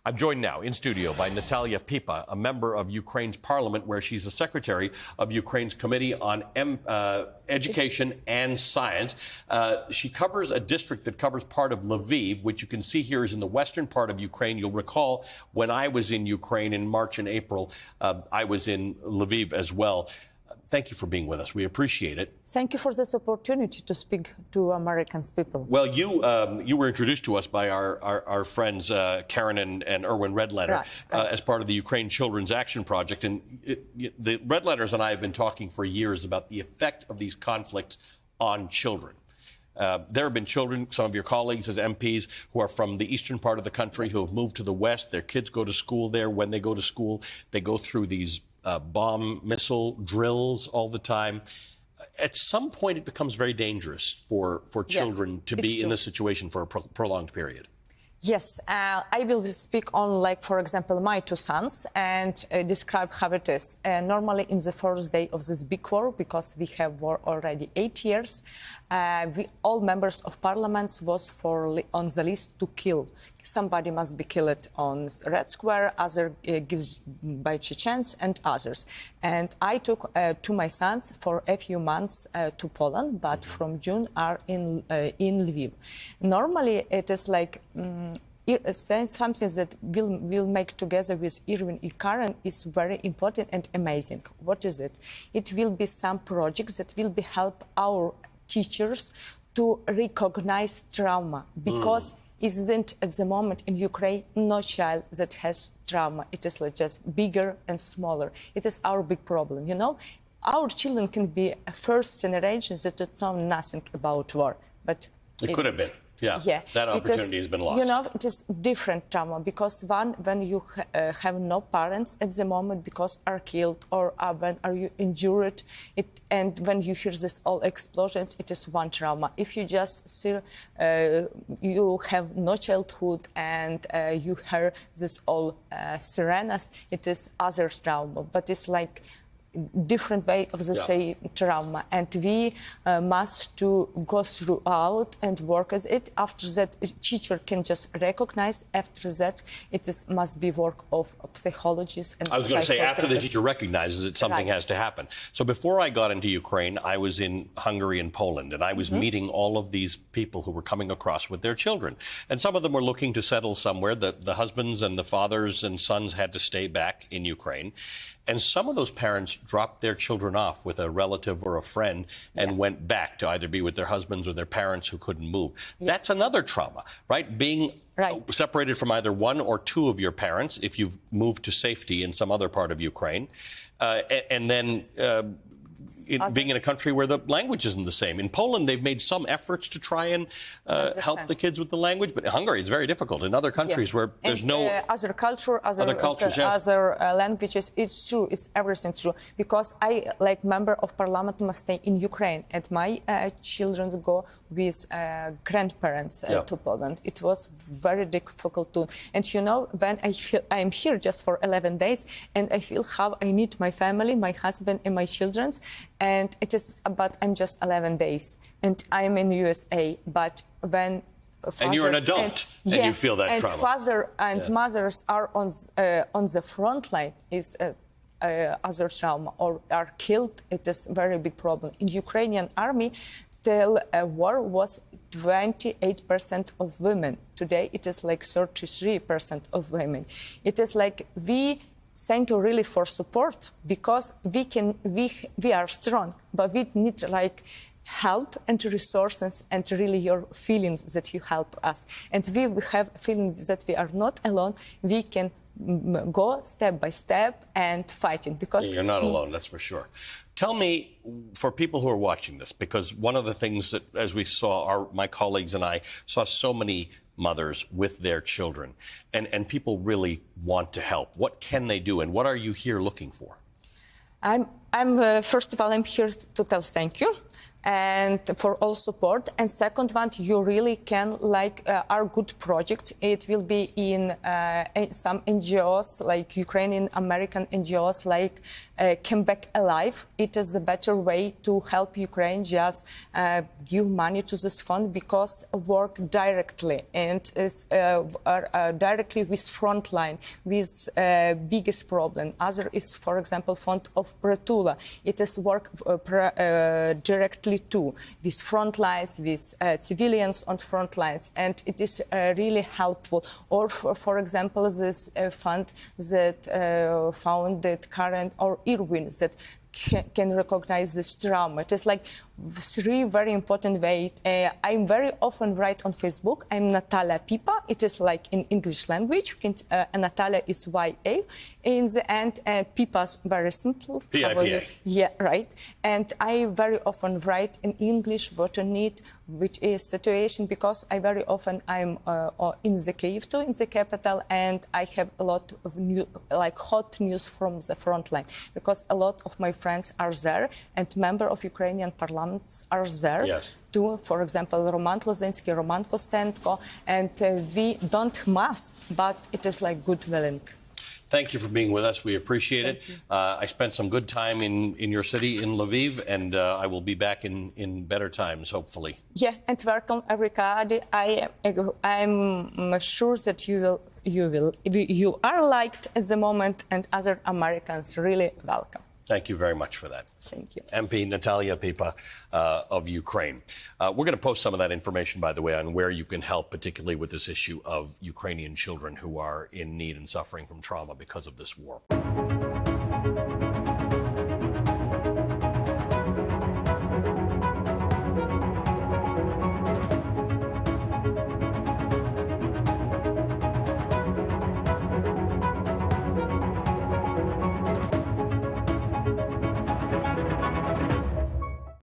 I'm joined now in studio by Natalia Pipa, a member of Ukraine's parliament, where she's the secretary of Ukraine's Committee on Education and Science. She covers a district that covers part of Lviv, which you can see here is in the western part of Ukraine. You'll recall when I was in Ukraine in March and April, I was in Lviv as well. Thank you for being with us. We appreciate it. Thank you for this opportunity to speak to American people. Well, you were introduced to us by our friends Karen and Erwin Redletter as part of the Ukraine Children's Action Project. And the Redletters and I have been talking for years about the effect of these conflicts on children. There have been children, some of your colleagues as MPs, who are from the eastern part of the country who have moved to the west. Their kids go to school there. When they go to school, they go through these bomb missile drills all the time. At some point, it becomes very dangerous for children to be in this situation for a prolonged period. Yes, I will speak on, like, for example, my two sons and describe how it is. Normally, in the first day of this big war, because we have war already 8 years, we all members of parliaments was on the list to kill. Somebody must be killed on Red Square, other gives by Chechens and others. And I took to my sons for a few months to Poland, but from June are in Lviv. Normally, it is like something that we'll make together with Erwin and Karen is very important and amazing. What is it? It will be some projects that will be help our teachers to recognize trauma, because isn't at the moment in Ukraine no child that has trauma. It is like just bigger and smaller. It is our big problem, you know. Our children can be a first generation that don't know nothing about war, but it could have been. Yeah, that opportunity has been lost. You know, it is different trauma, because when you have no parents at the moment because are killed, or when are you injured, and when you hear this all explosions, it is one trauma. If you just see, you have no childhood and you hear this all sirenas, it is other trauma, but it's like different way of the same trauma, and we must to go throughout and work as it. After that, a teacher can just recognize. After that, must be work of psychologists and. I was going to say, after the teacher recognizes it, something has to happen. So before I got into Ukraine, I was in Hungary and Poland, and I was meeting all of these people who were coming across with their children, and some of them were looking to settle somewhere. The husbands and the fathers and sons had to stay back in Ukraine. And some of those parents dropped their children off with a relative or a friend and went back to either be with their husbands or their parents who couldn't move. That's another trauma, right? Being separated from either one or two of your parents, if you've moved to safety in some other part of Ukraine, and then being in a country where the language isn't the same. In Poland, they've made some efforts to try and help the kids with the language, but in Hungary, it's very difficult. In other countries where there's no other culture, other cultures, other languages, it's true. It's everything true. Because I, like member of parliament, must stay in Ukraine, and my children go with grandparents to Poland. It was very difficult too. And you know, when I'm here just for 11 days, and I feel how I need my family, my husband, and my children. And it is about, I'm just 11 days and I'm in USA, but when and you're an adult and you feel that trauma. And father and mothers are on the front line is other trauma, or are killed. It is a very big problem. In Ukrainian army, till war was 28% of women. Today it is like 33% of women. It is like thank you really for support, because we are strong, but we need like help and resources and really your feelings that you help us. And we have feelings that we are not alone. We can go step by step and fighting, because you're not alone, that's for sure. Tell me, for people who are watching this, because one of the things that, as we saw, my colleagues and I saw so many mothers with their children, and people really want to help. What can they do, and what are you here looking for? First of all, I'm here to tell thank you and for all support. And second one, you really can like our good project. It will be in some NGOs, like Ukrainian American NGOs, like Come Back Alive. It is a better way to help Ukraine, just give money to this fund, because work directly and is directly with frontline, with biggest problem. Other is, for example, fund of Pratula. It is work directly too with front lines, with civilians on front lines, and it is really helpful. Or for example, this fund that founded Karen or Irwin that can recognize this trauma. It is like three very important ways. I'm very often write on Facebook. I'm Natalia Pipa. It is like in English language. Natalia is Y-A. In the end, Pipa's very simple. P-I-P-A. Yeah, right. And I very often write in English what I need, which is situation, because I very often I'm in the Kyiv too, in the capital, and I have a lot of new, like hot news from the front line, because a lot of my friends are there and members of Ukrainian parliament are there. Yes. Too, for example, Roman Lozensky, Roman Kostenko, and we don't must, but it is like good willing. Thank you for being with us. We appreciate it. I spent some good time in your city, in Lviv, and I will be back in better times, hopefully. Yeah, and welcome, everybody. I'm sure that you are liked at the moment, and other Americans really welcome. Thank you very much for that. Thank you. MP Natalia Pipa of Ukraine. We're going to post some of that information, by the way, on where you can help, particularly with this issue of Ukrainian children who are in need and suffering from trauma because of this war.